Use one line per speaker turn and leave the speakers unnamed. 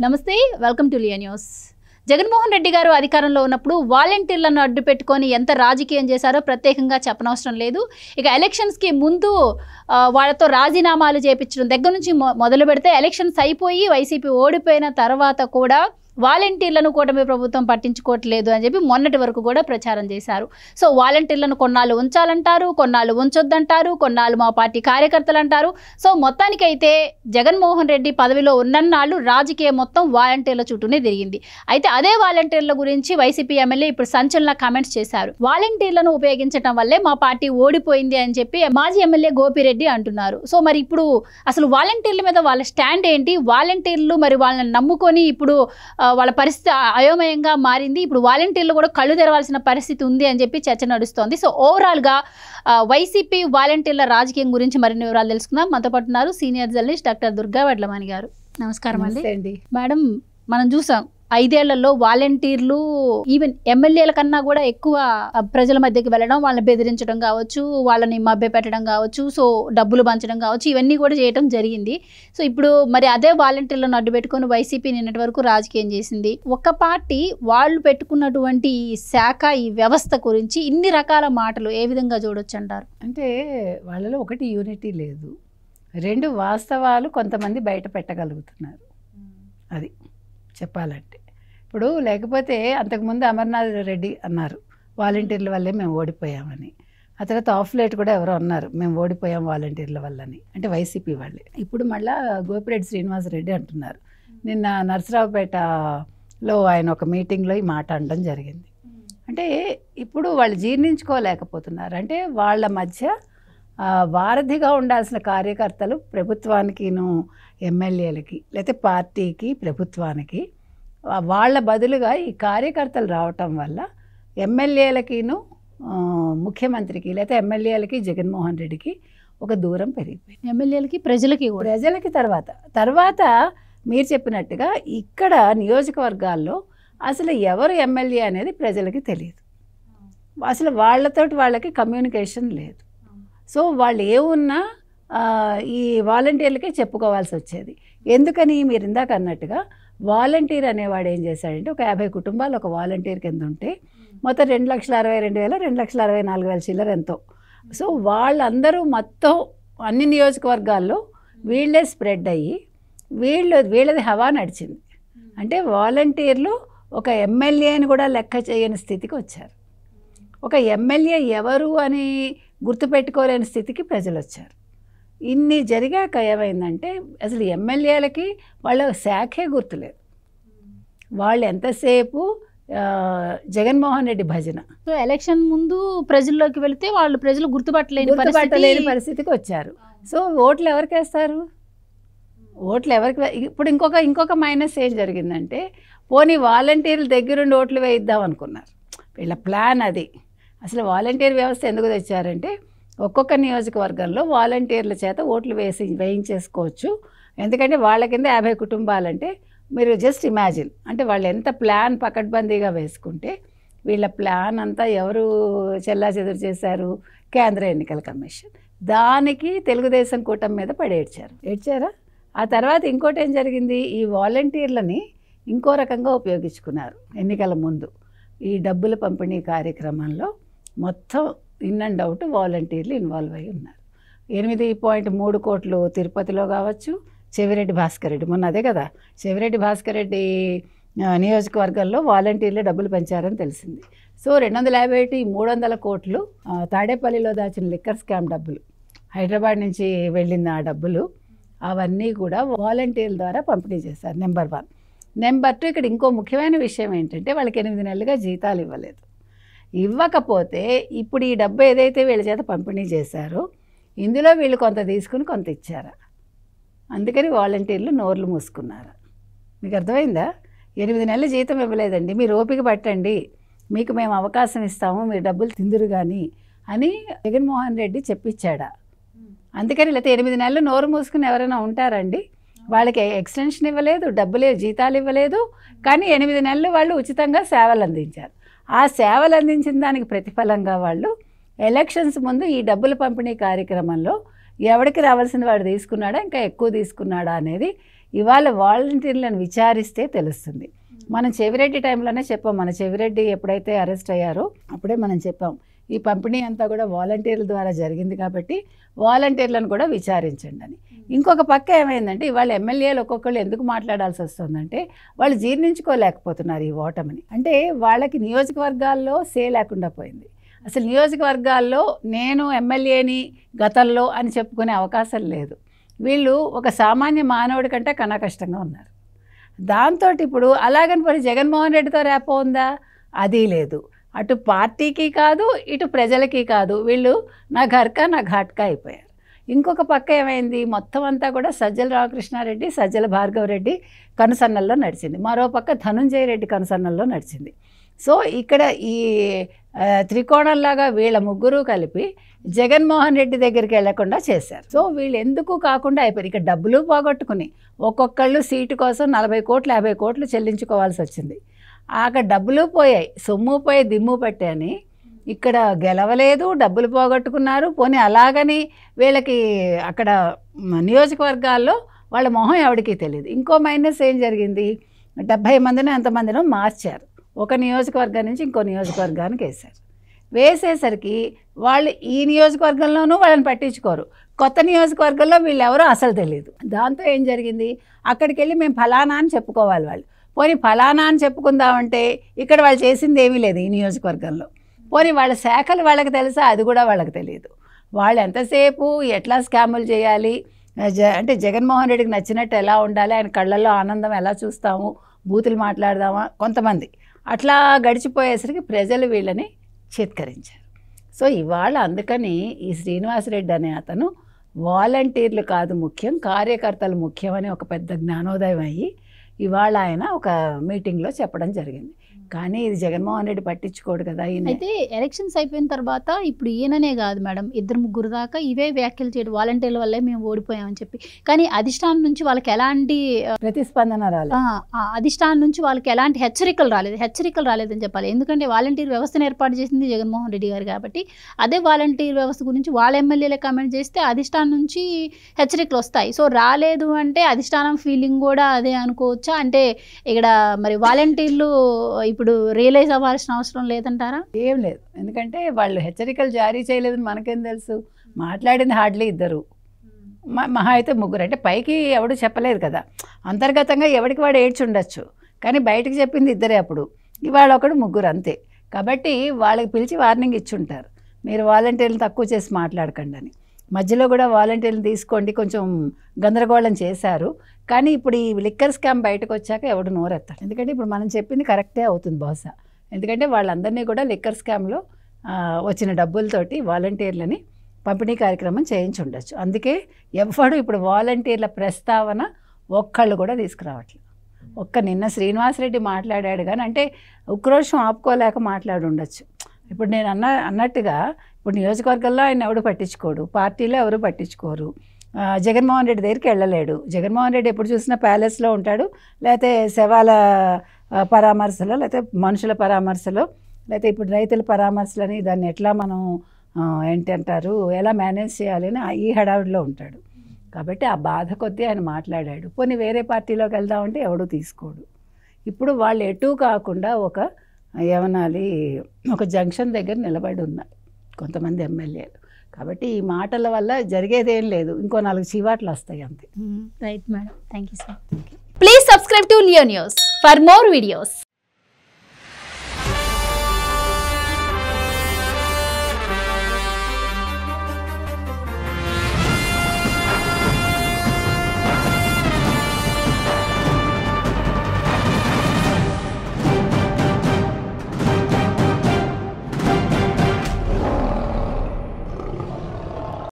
నమస్తే, welcome to లియా news. Jaganmohan Reddy గారు అధికారంలో ఉన్నప్పుడు వాలంటీర్లను అడ్డు పెట్టుకొని ఎంత రాజకీయం చేశారో ప్రత్యేకంగా చెప్పనవసరం లేదు. ఇక ఎలక్షన్స్కి ముందు వాళ్ళతో రాజీనామాలు చేయించడం దగ్గర నుంచి మొదలు పెడితే ఎలక్షన్స్ అయిపోయి వైసీపీ ఓడిపోయిన తర్వాత కూడా వాలంటీర్లను కూటమి ప్రభుత్వం పట్టించుకోవట్లేదు అని చెప్పి మొన్నటి వరకు కూడా ప్రచారం చేశారు. సో వాలంటీర్లను కొన్నాళ్ళు ఉంచాలంటారు, కొన్నాళ్ళు ఉంచొద్దంటారు, కొన్నాళ్ళు మా పార్టీ కార్యకర్తలు అంటారు. సో మొత్తానికైతే జగన్మోహన్ రెడ్డి పదవిలో ఉన్నన్నాళ్ళు రాజకీయం మొత్తం వాలంటీర్ల చుట్టూనే తిరిగింది. అయితే అదే వాలంటీర్ల గురించి వైసీపీ ఎమ్మెల్యే ఇప్పుడు సంచలన కామెంట్స్ చేశారు. వాలంటీర్లను ఉపయోగించడం వల్లే మా పార్టీ ఓడిపోయింది అని చెప్పి మాజీ ఎమ్మెల్యే గోపిరెడ్డి అంటున్నారు. సో మరి ఇప్పుడు అసలు వాలంటీర్ల మీద వాళ్ళ స్టాండ్ ఏంటి? వాలంటీర్లు మరి వాళ్ళని నమ్ముకొని ఇప్పుడు వాళ్ళ పరిస్థితి అయోమయంగా మారింది. ఇప్పుడు వాలంటీర్లు కూడా కళ్ళు తెరవాల్సిన పరిస్థితి ఉంది అని చెప్పి చర్చ నడుస్తోంది. సో ఓవరాల్గా వైసీపీ వాలంటీర్ల రాజకీయం గురించి మరిన్ని వివరాలు తెలుసుకుందాం. మనతో పాటు ఉన్నారు senior journalist doctor Durga Vadlamani గారు. నమస్కారం అండి. మేడం, మనం చూసాం 5 ఏళ్లలో వాలంటీర్లు ఈవెన్ ఎమ్మెల్యేల కన్నా కూడా ఎక్కువ ప్రజల మధ్యకి వెళ్ళడం, వాళ్ళని బెదిరించడం కావచ్చు, వాళ్ళని మభ్యపెట్టడం కావచ్చు, సో డబ్బులు పంచడం కావచ్చు, ఇవన్నీ కూడా చేయడం జరిగింది. సో ఇప్పుడు మరి అదే వాలంటీర్లను అడ్డు పెట్టుకొని వైసీపీ నిన్నటి వరకు రాజకీయం చేసింది. ఒక పార్టీ వాళ్ళు పెట్టుకున్నటువంటి ఈ శాఖ, ఈ వ్యవస్థ గురించి ఇన్ని రకాల మాటలు ఏ విధంగా చూడొచ్చు అంటారు?
అంటే వాళ్ళలో ఒకటి యూనిటీ లేదు, 2 వాస్తవాలు కొంతమంది బయట పెట్టగలుగుతున్నారు. అది చెప్పాలంటే ఇప్పుడు లేకపోతే అంతకుముందు అమర్నాథ్ రెడ్డి అన్నారు వాలంటీర్ల వల్లే మేము ఓడిపోయామని. ఆ తర్వాత ఆఫ్ లేట్ కూడా ఎవరో అన్నారు మేము ఓడిపోయాం వాలంటీర్ల వల్లని, అంటే వైసీపీ వాళ్ళే. ఇప్పుడు మళ్ళీ గోపిరెడ్డి శ్రీనివాసరెడ్డి అంటున్నారు. నిన్న నరసరావుపేటలో ఆయన ఒక మీటింగ్లో ఈ మాట అనడం జరిగింది. అంటే ఇప్పుడు వాళ్ళు జీర్ణించుకోలేకపోతున్నారు. అంటే వాళ్ళ మధ్య వారధిగా ఉండాల్సిన కార్యకర్తలు ప్రభుత్వానికిను ఎమ్మెల్యేలకి లేకపోతే పార్టీకి ప్రభుత్వానికి వాళ్ళ బదులుగా ఈ కార్యకర్తలు రావటం వల్ల ఎమ్మెల్యేలకిను ముఖ్యమంత్రికి లేకపోతే ఎమ్మెల్యేలకి జగన్మోహన్ రెడ్డికి ఒక దూరం పెరిగిపోయింది.
ఎమ్మెల్యేలకి ప్రజలకి
తర్వాత మీరు చెప్పినట్టుగా ఇక్కడ నియోజకవర్గాల్లో అసలు ఎవరు ఎమ్మెల్యే అనేది ప్రజలకి తెలియదు. అసలు వాళ్ళకి కమ్యూనికేషన్ లేదు. సో వాళ్ళు ఏమున్నా ఈ వాలంటీర్లకే చెప్పుకోవాల్సి వచ్చేది. ఎందుకని మీరు ఇందాక అన్నట్టుగా వాలంటీర్ అనేవాడు ఏం చేశాడంటే ఒక 50 కుటుంబాలు ఒక వాలంటీర్ కింద ఉంటే మొత్తం 2,62,200 2,64,000 చిల్లర ఎంతో. సో వాళ్ళందరూ మొత్తం అన్ని నియోజకవర్గాల్లో వీళ్ళే స్ప్రెడ్ అయ్యి వీళ్ళది హవా నడిచింది. అంటే వాలంటీర్లు ఒక ఎమ్మెల్యేని కూడా లెక్క చేయని స్థితికి వచ్చారు. ఒక ఎమ్మెల్యే ఎవరు అని గుర్తుపెట్టుకోలేని స్థితికి ప్రజలు వచ్చారు. ఇన్ని జరిగాక ఏమైందంటే అసలు ఎమ్మెల్యేలకి వాళ్ళ శాఖే గుర్తులేదు. వాళ్ళు ఎంతసేపు జగన్మోహన్ రెడ్డి భజన.
సో ఎలక్షన్ ముందు ప్రజల్లోకి వెళితే ప్రజలు గుర్తుపట్టలేని
పరిస్థితికి వచ్చారు. సో ఓట్లు ఎవరికి వేస్తారు? ఇప్పుడు ఇంకొక మైనస్ ఏం జరిగిందంటే పోనీ వాలంటీర్ల దగ్గరుండి ఓట్లు వేయిద్దాం అనుకున్నారు. వీళ్ళ ప్లాన్ అది. అసలు వాలంటీర్ వ్యవస్థ ఎందుకు తెచ్చారంటే ఒక్కొక్క నియోజకవర్గంలో వాలంటీర్ల చేత ఓట్లు వేయించేసుకోవచ్చు. ఎందుకంటే వాళ్ళ కింద 50 కుటుంబాలంటే మీరు జస్ట్ ఇమాజిన్, అంటే వాళ్ళు ఎంత ప్లాన్ పకడ్బందీగా వేసుకుంటే వీళ్ళ ప్లాన్ అంతా ఎవరు చెల్లాచెదురు చేశారు? కేంద్ర ఎన్నికల కమిషన్. దానికి తెలుగుదేశం కూటమి మీద ఏడ్చారా? ఆ తర్వాత ఇంకోటి ఏం జరిగింది, ఈ వాలంటీర్లని ఇంకో రకంగా ఉపయోగించుకున్నారు. ఎన్నికల ముందు ఈ డబ్బుల పంపిణీ కార్యక్రమంలో మొత్తం ఇన్ అండ్ అవుట్ వాలంటీర్లు ఇన్వాల్వ్ అయి ఉన్నారు. 8.3 కోట్లు తిరుపతిలో కావచ్చు, చెవిరెడ్డి భాస్కర్ రెడ్డి మొన్న అదే కదా, చెవిరెడ్డి భాస్కర్ రెడ్డి నియోజకవర్గంలో వాలంటీర్లే డబ్బులు పెంచారని తెలిసింది. సో 250 300 కోట్లు తాడేపల్లిలో దాచిన లిక్కర్ స్కామ్ డబ్బులు, హైదరాబాద్ నుంచి వెళ్ళిన ఆ డబ్బులు అవన్నీ కూడా వాలంటీర్ల ద్వారా పంపిణీ చేశారు. నెంబర్ 1. నెంబర్ 2, ఇక్కడ ఇంకో ముఖ్యమైన విషయం ఏంటంటే వాళ్ళకి 8 నెలలుగా జీతాలు ఇవ్వలేదు. ఇవ్వకపోతే ఇప్పుడు ఈ డబ్బు ఏదైతే వీళ్ళ చేత పంపిణీ చేశారో ఇందులో వీళ్ళు కొంత తీసుకుని కొంత ఇచ్చారా? అందుకని వాలంటీర్లు నోర్లు మూసుకున్నారు. మీకు అర్థమైందా? 8 నెలల జీతం ఇవ్వలేదండి, మీరు ఓపిక పట్టండి, మీకు మేము అవకాశం ఇస్తాము, మీరు డబ్బులు తిందురు కానీ అని జగన్మోహన్ రెడ్డి చెప్పించాడా? అందుకని లేకపోతే 8 నెలలు నోరు మూసుకుని ఎవరైనా ఉంటారండి? వాళ్ళకి ఎక్స్టెన్షన్ ఇవ్వలేదు, డబ్బులే జీతాలు ఇవ్వలేదు, కానీ 8 నెలలు వాళ్ళు ఉచితంగా సేవలు అందించారు. ఆ సేవలు అందించిన దానికి ప్రతిఫలంగా వాళ్ళు ఎలక్షన్స్ ముందు ఈ డబ్బుల పంపిణీ కార్యక్రమంలో ఎవరికి రావాల్సింది వాడు తీసుకున్నాడా, ఇంకా ఎక్కువ తీసుకున్నాడా అనేది ఇవాళ వాలంటీర్లను విచారిస్తే తెలుస్తుంది. మనం చెవిరెడ్డి టైంలోనే చెప్పాం, మన చెవిరెడ్డి ఎప్పుడైతే అరెస్ట్ అయ్యారో అప్పుడే మనం చెప్పాం ఈ పంపిణీ అంతా కూడా వాలంటీర్ల ద్వారా జరిగింది కాబట్టి వాలంటీర్లను కూడా విచారించండి అని. ఇంకొక పక్క ఏమైందంటే ఇవాళ ఎమ్మెల్యేలు ఒక్కొక్కళ్ళు ఎందుకు మాట్లాడాల్సి వస్తుందంటే వాళ్ళు జీర్ణించుకోలేకపోతున్నారు ఈ ఓటమిని. అంటే వాళ్ళకి నియోజకవర్గాల్లో సే లేకుండా పోయింది. అసలు నియోజకవర్గాల్లో నేను ఎమ్మెల్యేని గతంలో అని చెప్పుకునే అవకాశం లేదు. వీళ్ళు ఒక సామాన్య మానవుడి కంటే కన్నా కష్టంగా ఉన్నారు. దాంతో ఇప్పుడు అలాగని మరి జగన్మోహన్ రెడ్డితో రేపో ఉందా? అది లేదు. అటు పార్టీకి కాదు, ఇటు ప్రజలకి కాదు. వీళ్ళు నా ఘర్కా నా ఘాట్కా అయిపోయారు. ఇంకొక పక్క ఏమైంది, మొత్తం అంతా కూడా సజ్జల రామకృష్ణారెడ్డి, సజ్జల భార్గవరెడ్డి కనుసన్నల్లో నడిచింది. మరో పక్క ధనుంజయ రెడ్డి కనుసన్నల్లో నడిచింది. సో ఇక్కడ ఈ త్రికోణంలాగా వీళ్ళ ముగ్గురు కలిపి జగన్మోహన్ రెడ్డి దగ్గరికి వెళ్లకుండా చేశారు. సో వీళ్ళు ఎందుకు కాకుండా అయిపోయారు. ఇక డబ్బులు పోగొట్టుకుని ఒక్కొక్కళ్ళు సీటు కోసం 40 కోట్లు 50 కోట్లు చెల్లించుకోవాల్సి వచ్చింది. అక్కడ డబ్బులు పోయాయి, సొమ్ము పోయి దిమ్ము పట్టాయని ఇక్కడ గెలవలేదు, డబ్బులు పోగొట్టుకున్నారు. పోనీ అలాగని వీళ్ళకి అక్కడ నియోజకవర్గాల్లో వాళ్ళ మొహం ఎవరికి తెలియదు. ఇంకో మైనస్ ఏం జరిగింది, 70 మందినో ఎంతమందినో మార్చారు. ఒక నియోజకవర్గం నుంచి ఇంకో నియోజకవర్గానికి వేశారు. వేసేసరికి వాళ్ళు ఈ నియోజకవర్గంలోనూ వాళ్ళని పట్టించుకోరు, కొత్త నియోజకవర్గంలో వీళ్ళు ఎవరో అసలు తెలియదు. దాంతో ఏం జరిగింది, అక్కడికి వెళ్ళి మేము ఫలానా అని చెప్పుకోవాలి. వాళ్ళు పోనీ ఫలానా అని చెప్పుకుందామంటే ఇక్కడ వాళ్ళు చేసింది ఏమీ లేదు ఈ నియోజకవర్గంలో. పోనీ వాళ్ళ శాఖలు వాళ్ళకి తెలుసా, అది కూడా వాళ్ళకి తెలియదు. వాళ్ళు ఎంతసేపు ఎట్లా స్కాములు చేయాలి, అంటే జగన్మోహన్ రెడ్డికి నచ్చినట్టు ఎలా ఉండాలి, ఆయన కళ్ళల్లో ఆనందం ఎలా చూస్తాము, బూతులు మాట్లాడదామా, కొంతమంది అట్లా గడిచిపోయేసరికి ప్రజలు వీళ్ళని చిత్కరించారు. సో ఇవాళ అందుకని ఈ శ్రీనివాసరెడ్డి అనే అతను వాలంటీర్లు కాదు ముఖ్యం, కార్యకర్తలు ముఖ్యమని ఒక పెద్ద జ్ఞానోదయం అయ్యి ఇవాళ ఆయన ఒక మీటింగ్లో చెప్పడం జరిగింది. కానీ ఇది జగన్మోహన్ రెడ్డి పట్టించుకోడు కదా.
అయితే ఎలక్షన్స్ అయిపోయిన తర్వాత ఇప్పుడు ఈయననే కాదు మేడం, 2-3 దాకా ఇవే వ్యాఖ్యలు చేయడం వాలంటీర్ల వల్లే మేము ఓడిపోయామని చెప్పి. కానీ అధిష్టానం నుంచి వాళ్ళకి ఎలాంటి
ప్రతిస్పందన రాలేదు.
అధిష్టానం నుంచి వాళ్ళకి ఎలాంటి హెచ్చరికలు రాలేదని చెప్పాలి. ఎందుకంటే వాలంటీర్ వ్యవస్థను ఏర్పాటు చేసింది జగన్మోహన్ రెడ్డి గారు కాబట్టి అదే వాలంటీర్ వ్యవస్థ గురించి వాళ్ళ ఎమ్మెల్యేలే కామెంట్ చేస్తే అధిష్టానం నుంచి హెచ్చరికలు వస్తాయి. సో రాలేదు అంటే అధిష్టానం ఫీలింగ్ కూడా అదే అనుకోవచ్చా? అంటే ఇక్కడ మరి వాలంటీర్లు ఇప్పుడు రియలైజ్ అవ్వాల్సిన అవసరం లేదంటారా?
ఏం లేదు, ఎందుకంటే వాళ్ళు హెచ్చరికలు జారీ చేయలేదని మనకేం తెలుసు. మాట్లాడింది హార్డ్లీ 2, మహా అయితే 3. అంటే పైకి ఎవడు చెప్పలేదు కదా, అంతర్గతంగా ఎవడికి వాడు ఏడ్చి ఉండొచ్చు, కానీ బయటకు చెప్పింది 2 అప్పుడు. ఇవాళ ఒకడు 3 అంతే. కాబట్టి వాళ్ళకి పిలిచి వార్నింగ్ ఇచ్చుంటారు, మీరు వాలంటీర్లు తక్కువ చేసి మాట్లాడకండి అని. మధ్యలో కూడా వాలంటీర్లు తీసుకోండి కొంచెం గందరగోళం చేశారు. కానీ ఇప్పుడు ఈ లిక్కర్ స్కామ్ బయటకు వచ్చాక ఎవడు నోరెత్తారు. ఎందుకంటే ఇప్పుడు మనం చెప్పింది కరెక్టే అవుతుంది బహుశా. ఎందుకంటే వాళ్ళందరినీ కూడా లిక్కర్ స్కామ్లో వచ్చిన డబ్బులతోటి వాలంటీర్లని పంపిణీ కార్యక్రమం చేయించి ఉండొచ్చు. అందుకే ఎవ్వడు ఇప్పుడు వాలంటీర్ల ప్రస్తావన ఒక్కళ్ళు కూడా తీసుకురావట్లేదు. నిన్న శ్రీనివాసరెడ్డి మాట్లాడాడు కానీ అంటే ఉక్రోషం ఆపుకోలేక మాట్లాడి ఉండొచ్చు. ఇప్పుడు నేను అన్నట్టుగా ఇప్పుడు నియోజకవర్గంలో ఆయన ఎవడు పట్టించుకోడు, పార్టీలో ఎవరు పట్టించుకోరు, జగన్మోహన్ రెడ్డి దగ్గరికి వెళ్ళలేడు. జగన్మోహన్ రెడ్డి ఎప్పుడు చూసినా ప్యాలెస్లో ఉంటాడు, లేకపోతే శవాల పరామర్శలో, లేకపోతే మనుషుల పరామర్శలో, లేకపోతే ఇప్పుడు రైతుల పరామర్శలని దాన్ని ఎట్లా మనం ఏంటంటారు ఎలా మేనేజ్ చేయాలని ఈ హడావిడిలో ఉంటాడు. కాబట్టి ఆ బాధ కొద్దీ ఆయన మాట్లాడాడు. పోనీ వేరే పార్టీలోకి వెళ్దామంటే ఎవడూ తీసుకోడు. ఇప్పుడు వాళ్ళు ఎటూ కాకుండా ఒక జంక్షన్ దగ్గర నిలబడి ఉన్నారు కొంతమంది ఎమ్మెల్యేలు. కాబట్టి ఈ మాటల వల్ల జరిగేదేం లేదు, ఇంకో 4 చీవాట్లు వస్తాయి అంతే.
Right madam, thank you sir. Please subscribe to Leo news for more videos.